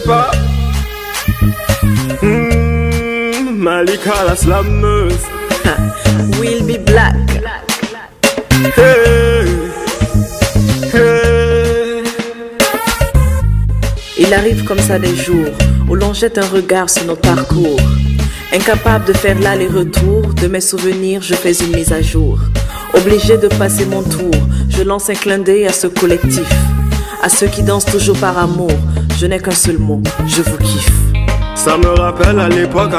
Pas Malika la slameuse. Will be black. Hey, hey. Il arrive comme ça des jours où l'on jette un regard sur nos parcours. Incapable de faire l'aller-retour de mes souvenirs, je fais une mise à jour. Obligé de passer mon tour, je lance un clin d'œil à ce collectif. À ceux qui dansent toujours par amour, je n'ai qu'un seul mot, je vous kiffe. Ça me rappelle à l'époque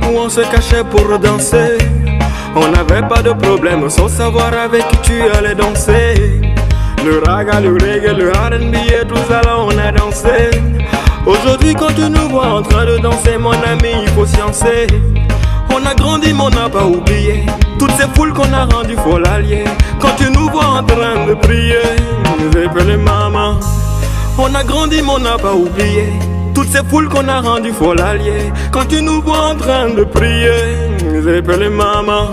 où on se cachait pour danser. On n'avait pas de problème sans savoir avec qui tu allais danser. Le raga, le reggae, le R&B et tout ça là on a dansé. Aujourd'hui quand tu nous vois en train de danser mon ami il faut sciencer. On a grandi mais on n'a pas oublié toutes ces foules qu'on a rendues folles alliées. Quand tu nous vois en train de prier, nous appelons maman. On a grandi mais on n'a pas oublié toutes ces foules qu'on a rendues folles alliées. Quand tu nous vois en train de prier, nous appelons maman.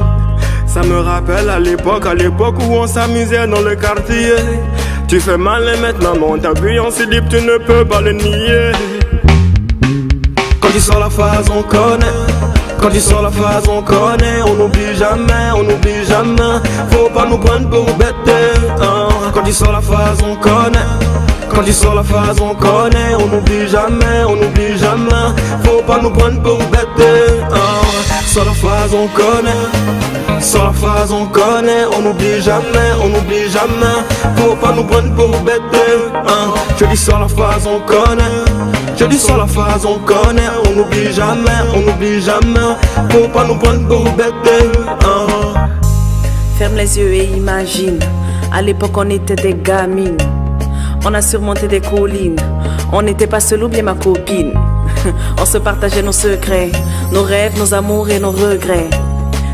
Ça me rappelle à l'époque où on s'amusait dans le quartier. Tu fais mal maintenant, mon t'appuies en slip, tu ne peux pas le nier. Quand tu sors la phase, on connaît. Quand tu sors la phase, on connaît. On n'oublie jamais, on n'oublie jamais. Faut pas nous prendre pour bêtes. Quand tu sors la phase, on connaît. Quand tu sors la phase, on connaît. On n'oublie jamais, on n'oublie jamais. Faut pas nous prendre pour bêtes. Sur la phase, on connaît. Sur la phase, on connaît. On n'oublie jamais, on n'oublie jamais. Faut pas nous prendre pour bêtes. Je dis sur la phase, on connaît. Je dis sur la phase, on connaît. On n'oublie jamais, on n'oublie jamais. Faut pas nous prendre pour bêtes. Ferme les yeux et imagine. À l'époque on était des gamines. On a surmonté des collines. On n'était pas seul ou bien ma copine. On se partageait nos secrets, nos rêves, nos amours et nos regrets.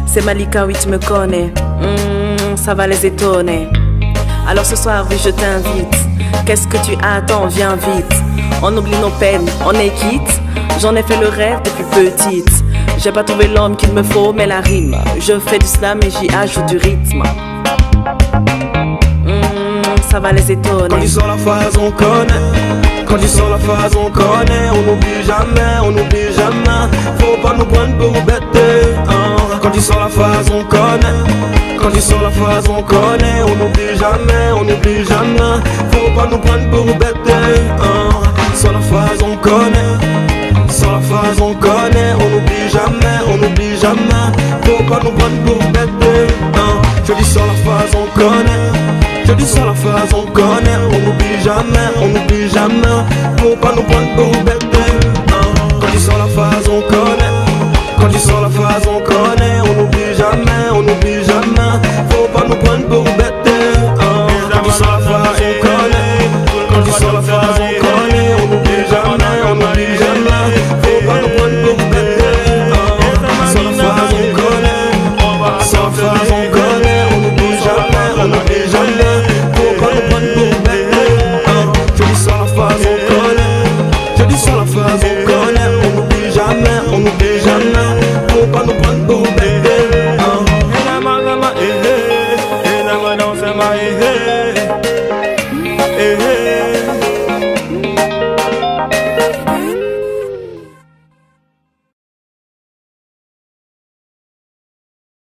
C'est Malika, oui tu me connais. Ça va les étonner. Alors ce soir oui je t'invite. Qu'est-ce que tu attends, viens vite. On oublie nos peines, on est quitte. J'en ai fait le rêve depuis petite. J'ai pas trouvé l'homme qu'il me faut mais la rime. Je fais du slam et j'y ajoute du rythme. Ça va les étonner. Quand tu sors la phase, on connaît. Quand tu sors la phase, on connaît. On n'oublie jamais, on n'oublie jamais. Faut pas nous prendre pour bêtes. Quand tu sors la phase, on connaît. Quand tu sors la phase, on connaît. On n'oublie jamais, on n'oublie jamais. Faut pas nous prendre pour bêtes. Sur la phase, on connaît. Sur la phase, on connaît. On n'oublie jamais, on n'oublie jamais. Faut pas nous prendre pour bêtes. Je dis sur la phase, on connaît. Je dis sur la phase, on connaît. On n'oublie jamais, on n'oublie jamais. Faut pas nous prendre pour bêtes. Quand tu sors la phase, on connaît.